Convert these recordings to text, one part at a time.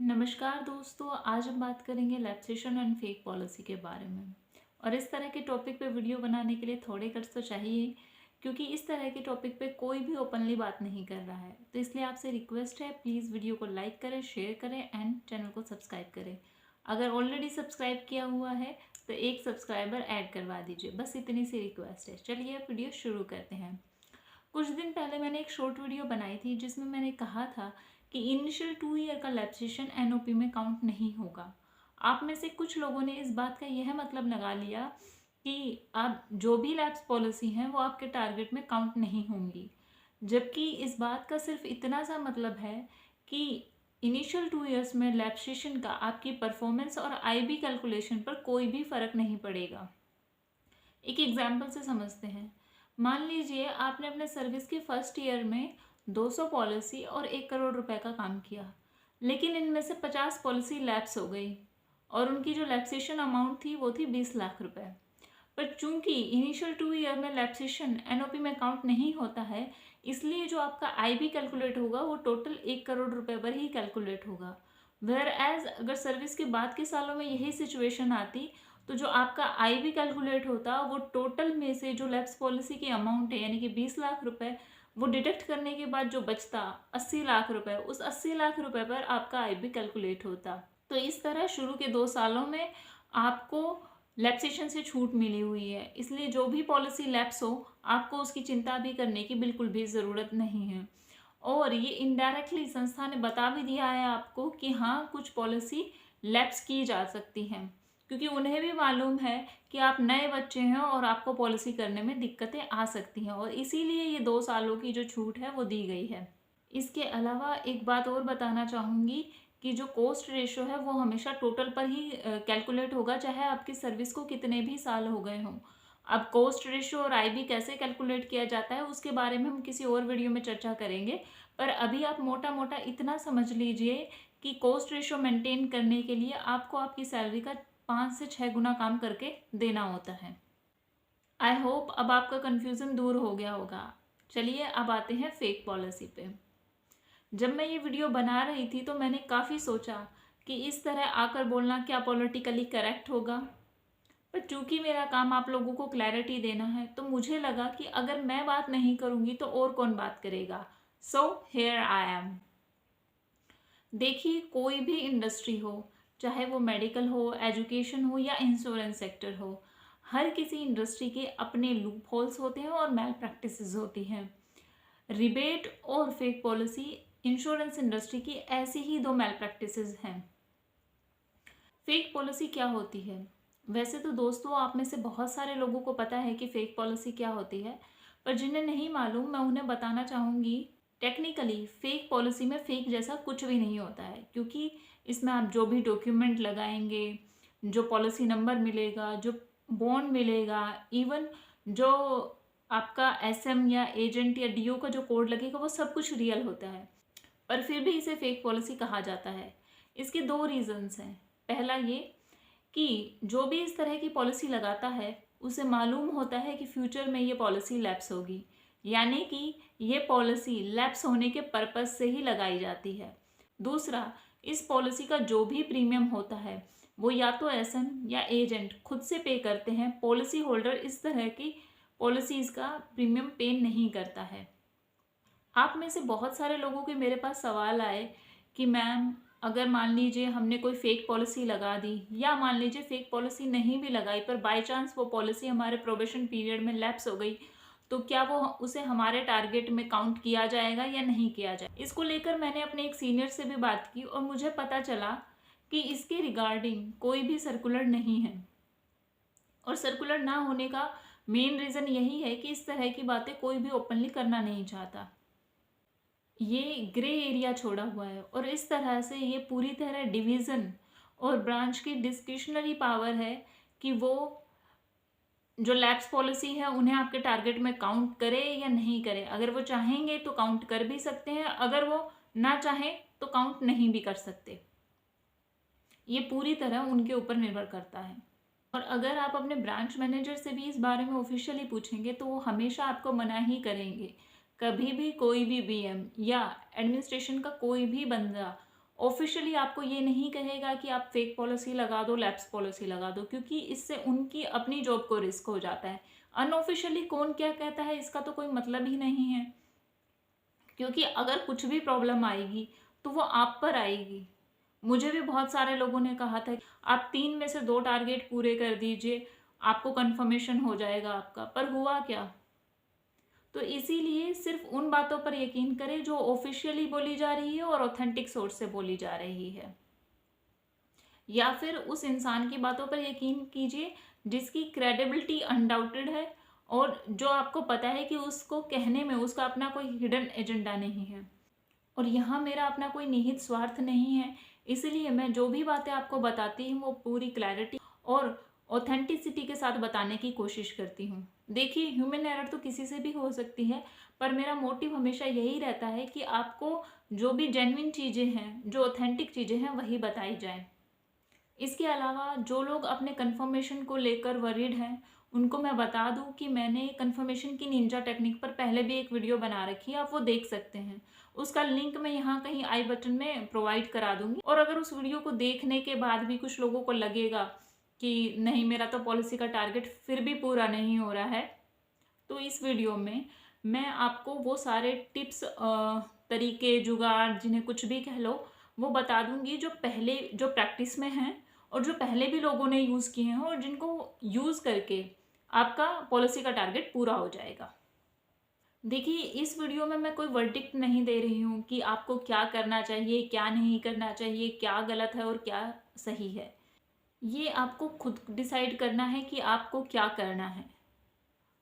नमस्कार दोस्तों, आज हम बात करेंगे लैप्सेशन एंड फेक पॉलिसी के बारे में। और इस तरह के टॉपिक पे वीडियो बनाने के लिए थोड़े गट्स तो चाहिए, क्योंकि इस तरह के टॉपिक पे कोई भी ओपनली बात नहीं कर रहा है। तो इसलिए आपसे रिक्वेस्ट है, प्लीज़ वीडियो को लाइक करें, शेयर करें एंड चैनल को सब्सक्राइब करें। अगर ऑलरेडी सब्सक्राइब किया हुआ है तो एक सब्सक्राइबर ऐड करवा दीजिए, बस इतनी सी रिक्वेस्ट है। चलिए अब वीडियो शुरू करते हैं। कुछ दिन पहले मैंने एक शॉर्ट वीडियो बनाई थी जिसमें मैंने कहा था कि इनिशियल 2 ईयर का लैप्सेशन एनओपी में काउंट नहीं होगा। आप में से कुछ लोगों ने इस बात का यह मतलब लगा लिया कि आप जो भी लैप्स पॉलिसी हैं वो आपके टारगेट में काउंट नहीं होंगी, जबकि इस बात का सिर्फ इतना सा मतलब है कि इनिशियल 2 ईयर्स में लैप्सेशन का आपकी परफॉर्मेंस और आईबी कैलकुलेशन पर कोई भी फ़र्क नहीं पड़ेगा। एक एग्जाम्पल से समझते हैं। मान लीजिए आपने अपने सर्विस के फर्स्ट ईयर में 200 पॉलिसी और 1 करोड़ रुपए का काम किया, लेकिन इनमें से 50 पॉलिसी लैप्स हो गई और उनकी जो लैप्सेशन अमाउंट थी वो थी 20 लाख रुपए। पर चूंकि इनिशियल 2 ईयर में लैप्सेशन एनओपी में काउंट नहीं होता है, इसलिए जो आपका आईबी कैलकुलेट होगा वो टोटल 1 करोड़ रुपए पर ही कैलकुलेट होगा। वेयर एज अगर सर्विस के बाद के सालों में यही सिचुएशन आती तो जो आपका आईबी कैलकुलेट होता वो टोटल में से जो लैप्स पॉलिसी की अमाउंट है यानी कि 20 लाख रुपए, वो डिडक्ट करने के बाद जो बचता 80 लाख रुपए, उस 80 लाख रुपए पर आपका आईबी कैलकुलेट होता। तो इस तरह शुरू के 2 सालों में आपको लैप्सेशन से छूट मिली हुई है, इसलिए जो भी पॉलिसी लैप्स हो आपको उसकी चिंता भी करने की बिल्कुल भी ज़रूरत नहीं है। और ये इनडायरेक्टली संस्था ने बता भी दिया है आपको कि हाँ, कुछ पॉलिसी लैप्स की जा सकती हैं, क्योंकि उन्हें भी मालूम है कि आप नए बच्चे हैं और आपको पॉलिसी करने में दिक्कतें आ सकती हैं, और इसीलिए ये 2 सालों की जो छूट है वो दी गई है। इसके अलावा एक बात और बताना चाहूँगी कि जो कॉस्ट रेशो है वो हमेशा टोटल पर ही कैलकुलेट होगा, चाहे आपकी सर्विस को कितने भी साल हो गए हों। अब कॉस्ट रेशो और आईबी कैसे कैलकुलेट किया जाता है उसके बारे में हम किसी और वीडियो में चर्चा करेंगे, पर अभी आप मोटा मोटा इतना समझ लीजिए कि कॉस्ट रेशो मेंटेन करने के लिए आपको आपकी सैलरी का 5 से 6 गुना काम करके देना होता है। आई होप अब आपका कन्फ्यूज़न दूर हो गया होगा। चलिए अब आते हैं फेक पॉलिसी पे। जब मैं ये वीडियो बना रही थी तो मैंने काफ़ी सोचा कि इस तरह आकर बोलना क्या पॉलिटिकली करेक्ट होगा, पर चूंकि मेरा काम आप लोगों को क्लैरिटी देना है तो मुझे लगा कि अगर मैं बात नहीं करूँगी तो और कौन बात करेगा। So here I am. देखिए, कोई भी इंडस्ट्री हो, चाहे वो मेडिकल हो, एजुकेशन हो या इंश्योरेंस सेक्टर हो, हर किसी इंडस्ट्री के अपने लूप होल्स होते हैं और मैल प्रैक्टिसेस होती हैं। रिबेट और फेक पॉलिसी इंश्योरेंस इंडस्ट्री की ऐसी ही दो मैल प्रैक्टिसेस हैं। फेक पॉलिसी क्या होती है? वैसे तो दोस्तों आप में से बहुत सारे लोगों को पता है कि फेक पॉलिसी क्या होती है, पर जिन्हें नहीं मालूम मैं उन्हें बताना चाहूँगी। टेक्निकली फेक पॉलिसी में फेक जैसा कुछ भी नहीं होता है, क्योंकि इसमें आप जो भी डॉक्यूमेंट लगाएंगे, जो पॉलिसी नंबर मिलेगा, जो बॉन्ड मिलेगा, इवन जो आपका एसएम या एजेंट या डीओ का जो कोड लगेगा, वो सब कुछ रियल होता है, पर फिर भी इसे फेक पॉलिसी कहा जाता है। इसके दो रीजंस हैं। पहला ये कि जो भी इस तरह की पॉलिसी लगाता है उसे मालूम होता है कि फ्यूचर में ये पॉलिसी लैप्स होगी, यानी कि ये पॉलिसी लैप्स होने के पर्पज से ही लगाई जाती है। दूसरा, इस पॉलिसी का जो भी प्रीमियम होता है वो या तो एसएम या एजेंट खुद से पे करते हैं। पॉलिसी होल्डर इस तरह की पॉलिसीज़ का प्रीमियम पे नहीं करता है। आप में से बहुत सारे लोगों के मेरे पास सवाल आए कि मैम, अगर मान लीजिए हमने कोई फेक पॉलिसी लगा दी, या मान लीजिए फेक पॉलिसी नहीं भी लगाई पर बाय चांस वो पॉलिसी हमारे प्रोबेशन पीरियड में लैप्स हो गई, तो क्या वो उसे हमारे टारगेट में काउंट किया जाएगा या नहीं किया जाएगा। इसको लेकर मैंने अपने एक सीनियर से भी बात की और मुझे पता चला कि इसके रिगार्डिंग कोई भी सर्कुलर नहीं है, और सर्कुलर ना होने का मेन रीज़न यही है कि इस तरह की बातें कोई भी ओपनली करना नहीं चाहता। ये ग्रे एरिया छोड़ा हुआ है, और इस तरह से ये पूरी तरह डिवीज़न और ब्रांच की डिस्क्रिशनरी पावर है कि वो जो लैप्स पॉलिसी है उन्हें आपके टारगेट में काउंट करे या नहीं करे। अगर वो चाहेंगे तो काउंट कर भी सकते हैं, अगर वो ना चाहें तो काउंट नहीं भी कर सकते। ये पूरी तरह उनके ऊपर निर्भर करता है। और अगर आप अपने ब्रांच मैनेजर से भी इस बारे में ऑफिशियली पूछेंगे तो वो हमेशा आपको मना ही करेंगे। कभी भी कोई भी बीएम या एडमिनिस्ट्रेशन का कोई भी बंदा ऑफिशियली आपको ये नहीं कहेगा कि आप फेक पॉलिसी लगा दो, लैप्स पॉलिसी लगा दो, क्योंकि इससे उनकी अपनी जॉब को रिस्क हो जाता है। अनऑफिशियली कौन क्या कहता है इसका तो कोई मतलब ही नहीं है, क्योंकि अगर कुछ भी प्रॉब्लम आएगी तो वो आप पर आएगी। मुझे भी बहुत सारे लोगों ने कहा था आप 3 में से 2 टारगेट पूरे कर दीजिए, आपको कंफर्मेशन हो जाएगा आपका, पर हुआ क्या? तो इसीलिए सिर्फ उन बातों पर यकीन करें जो ऑफिशियली बोली जा रही है और ऑथेंटिक सोर्स से बोली जा रही है, या फिर उस इंसान की बातों पर यकीन कीजिए जिसकी क्रेडिबिलिटी अनडाउटेड है और जो आपको पता है कि उसको कहने में उसका अपना कोई हिडन एजेंडा नहीं है। और यहाँ मेरा अपना कोई निहित स्वार्थ नहीं है, इसलिए मैं जो भी बातें आपको बताती हूँ वो पूरी क्लैरिटी और ऑथेंटिसिटी के साथ बताने की कोशिश करती हूँ। देखिए, ह्यूमन एरर तो किसी से भी हो सकती है, पर मेरा मोटिव हमेशा यही रहता है कि आपको जो भी जेन्युइन चीज़ें हैं, जो ऑथेंटिक चीज़ें हैं, वही बताई जाए। इसके अलावा जो लोग अपने कंफर्मेशन को लेकर वरीड हैं, उनको मैं बता दूं कि मैंने कंफर्मेशन की निंजा टेक्निक पर पहले भी एक वीडियो बना रखी है, आप वो देख सकते हैं। उसका लिंक मैं यहाँ कहीं आई बटन में प्रोवाइड करा दूंगी। और अगर उस वीडियो को देखने के बाद भी कुछ लोगों को लगेगा कि नहीं, मेरा तो पॉलिसी का टारगेट फिर भी पूरा नहीं हो रहा है, तो इस वीडियो में मैं आपको वो सारे टिप्स, तरीके, जुगाड़, जिन्हें कुछ भी कह लो, वो बता दूंगी जो प्रैक्टिस में हैं और जो पहले भी लोगों ने यूज़ किए हैं और जिनको यूज़ करके आपका पॉलिसी का टारगेट पूरा हो जाएगा। देखिए, इस वीडियो में मैं कोई वर्डिक्ट नहीं दे रही हूँ कि आपको क्या करना चाहिए, क्या नहीं करना चाहिए, क्या गलत है और क्या सही है। ये आपको खुद डिसाइड करना है कि आपको क्या करना है।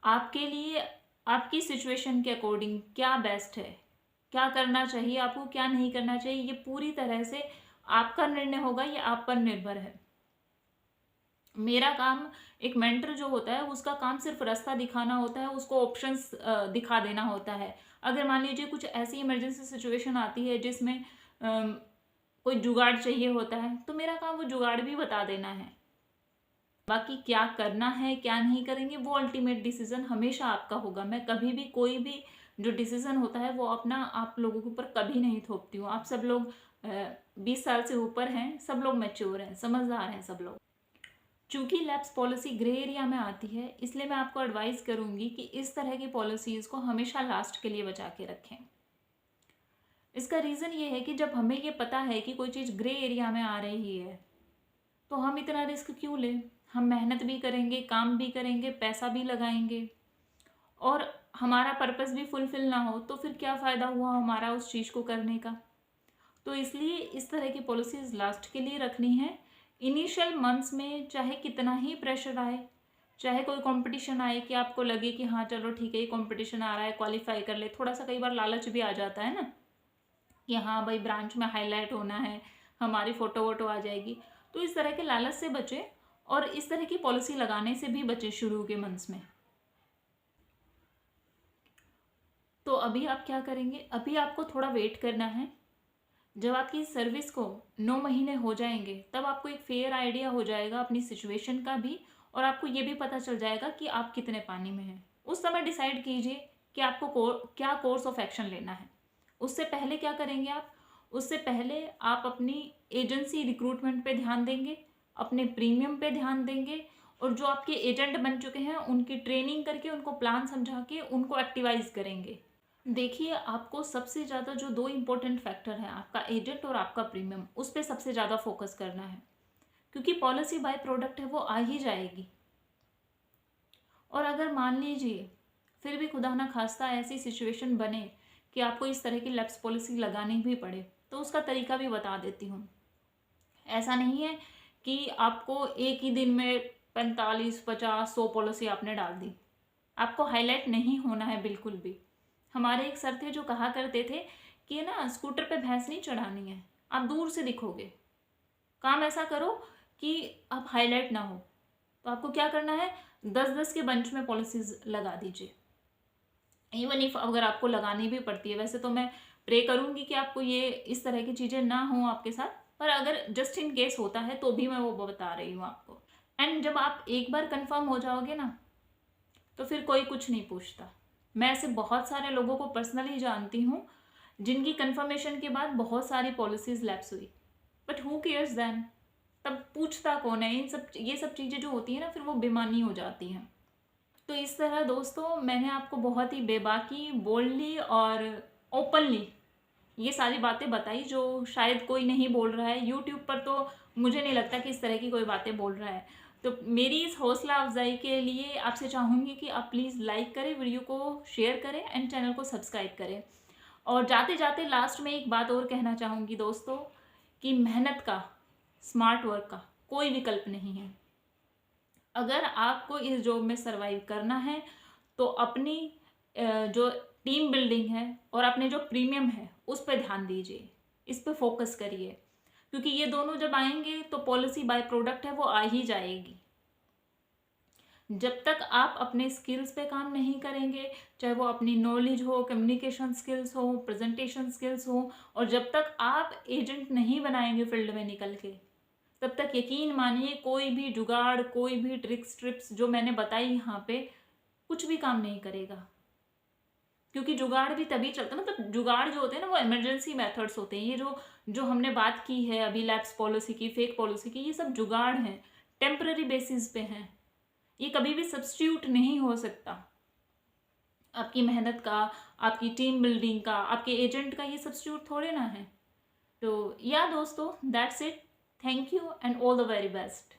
आपके लिए आपकी सिचुएशन के अकॉर्डिंग क्या बेस्ट है, क्या करना चाहिए आपको, क्या नहीं करना चाहिए, ये पूरी तरह से आपका निर्णय होगा, ये आप पर निर्भर है। मेरा काम, एक मेंटर जो होता है उसका काम सिर्फ रास्ता दिखाना होता है, उसको ऑप्शंस दिखा देना होता है। अगर मान लीजिए कुछ ऐसी इमरजेंसी सिचुएशन आती है जिसमें कोई जुगाड़ चाहिए होता है, तो मेरा काम वो जुगाड़ भी बता देना है। बाकी क्या करना है, क्या नहीं करेंगे, वो अल्टीमेट डिसीजन हमेशा आपका होगा। मैं कभी भी कोई भी जो डिसीजन होता है वो अपना आप लोगों के ऊपर कभी नहीं थोपती हूँ। आप सब लोग 20 साल से ऊपर हैं, सब लोग मैच्योर हैं, समझदार हैं सब लोग। चूंकि लैप्स पॉलिसी ग्रे एरिया में आती है, इसलिए मैं आपको एडवाइस करूंगी कि इस तरह की पॉलिसीज़ को हमेशा लास्ट के लिए बचा के रखें। इसका रीज़न ये है कि जब हमें ये पता है कि कोई चीज़ ग्रे एरिया में आ रही है, तो हम इतना रिस्क क्यों लें? हम मेहनत भी करेंगे, काम भी करेंगे, पैसा भी लगाएंगे, और हमारा पर्पस भी फुलफिल ना हो तो फिर क्या फ़ायदा हुआ हमारा उस चीज़ को करने का? तो इसलिए इस तरह की पॉलिसीज़ लास्ट के लिए रखनी है। इनिशियल मंथ्स में चाहे कितना ही प्रेशर आए, चाहे कोई कंपटीशन आए कि आपको लगे कि हाँ चलो ठीक है, ये कंपटीशन आ रहा है, क्वालिफाई कर ले, थोड़ा सा कई बार लालच भी आ जाता है ना कि हाँ भाई ब्रांच में हाईलाइट होना है, हमारी फ़ोटो वोटो आ जाएगी। तो इस तरह के लालच से बचे और इस तरह की पॉलिसी लगाने से भी बचे शुरू के मंथ्स में। तो अभी आप क्या करेंगे? अभी आपको थोड़ा वेट करना है। जब आपकी सर्विस को 9 महीने हो जाएंगे तब आपको एक फेयर आइडिया हो जाएगा अपनी सिचुएशन का भी, और आपको ये भी पता चल जाएगा कि आप कितने पानी में हैं। उस समय डिसाइड कीजिए कि आपको क्या कोर्स ऑफ एक्शन लेना है। उससे पहले क्या करेंगे आप? उससे पहले आप अपनी एजेंसी रिक्रूटमेंट पे ध्यान देंगे, अपने प्रीमियम पे ध्यान देंगे, और जो आपके एजेंट बन चुके हैं उनकी ट्रेनिंग करके, उनको प्लान समझा के उनको एक्टिवाइज करेंगे। देखिए, आपको सबसे ज़्यादा जो 2 इम्पोर्टेंट फैक्टर हैं, आपका एजेंट और आपका प्रीमियम, उस पर सबसे ज़्यादा फोकस करना है, क्योंकि पॉलिसी बाय प्रोडक्ट है, वो आ ही जाएगी। और अगर मान लीजिए फिर भी खुदा ना खास्ता ऐसी सिचुएशन बने कि आपको इस तरह की लैप्स पॉलिसी लगानी भी पड़े, तो उसका तरीका भी बता देती हूँ। ऐसा नहीं है कि आपको एक ही दिन में 45, 50, 100 पॉलिसी आपने डाल दी। आपको हाईलाइट नहीं होना है बिल्कुल भी। हमारे एक सर थे जो कहा करते थे कि ना, स्कूटर पे भैंस नहीं चढ़ानी है, आप दूर से दिखोगे। काम ऐसा करो कि आप हाईलाइट ना हो। तो आपको क्या करना है, 10-10 के बंच में पॉलिसीज लगा दीजिए। इवन इफ अगर आपको लगानी भी पड़ती है, वैसे तो मैं प्रे करूँगी कि आपको ये इस तरह की चीज़ें ना हों आपके साथ, पर अगर जस्ट इन केस होता है तो भी मैं वो बता रही हूँ आपको। एंड जब आप एक बार कंफर्म हो जाओगे ना, तो फिर कोई कुछ नहीं पूछता। मैं ऐसे बहुत सारे लोगों को पर्सनली जानती हूँ जिनकी कंफर्मेशन के बाद बहुत सारी पॉलिसीज़ लैप्स हुई, बट हु केयर्स देन? तब पूछता कौन है? ये सब चीज़ें जो होती हैं ना, फिर वो बेमानी हो जाती हैं। तो इस तरह दोस्तों मैंने आपको बहुत ही बेबाकी, बोल्डली और ओपनली ये सारी बातें बताई जो शायद कोई नहीं बोल रहा है यूट्यूब पर। तो मुझे नहीं लगता कि इस तरह की कोई बातें बोल रहा है। तो मेरी इस हौसला अफजाई के लिए आपसे चाहूँगी कि आप प्लीज़ लाइक करें, वीडियो को शेयर करें एंड चैनल को सब्सक्राइब करें। और जाते जाते लास्ट में एक बात और कहना चाहूँगी दोस्तों, कि मेहनत का, स्मार्ट वर्क का कोई विकल्प नहीं है। अगर आपको इस जॉब में सरवाइव करना है तो अपनी जो टीम बिल्डिंग है और अपने जो प्रीमियम है उस पर ध्यान दीजिए, इस पर फोकस करिए, क्योंकि ये दोनों जब आएंगे तो पॉलिसी बाय प्रोडक्ट है वो आ ही जाएगी। जब तक आप अपने स्किल्स पे काम नहीं करेंगे, चाहे वो अपनी नॉलेज हो, कम्युनिकेशन स्किल्स हो, प्रेजेंटेशन स्किल्स हो, और जब तक आप एजेंट नहीं बनाएंगे फील्ड में निकल के, तब तक यकीन मानिए कोई भी जुगाड़, कोई भी ट्रिप्स जो मैंने बताई यहाँ पे कुछ भी काम नहीं करेगा। क्योंकि जुगाड़ भी तभी चलता है, मतलब जुगाड़ जो होते हैं ना वो इमरजेंसी मेथड्स होते हैं। ये जो हमने बात की है अभी लैप्स पॉलिसी की, फेक पॉलिसी की, ये सब जुगाड़ हैं, टेम्पररी बेसिस पे हैं। ये कभी भी सब्स्टिट्यूट नहीं हो सकता आपकी मेहनत का, आपकी टीम बिल्डिंग का, आपके एजेंट का, ये सब्स्टिट्यूट थोड़े ना है। तो या दोस्तों that's it, thank you and all the very best.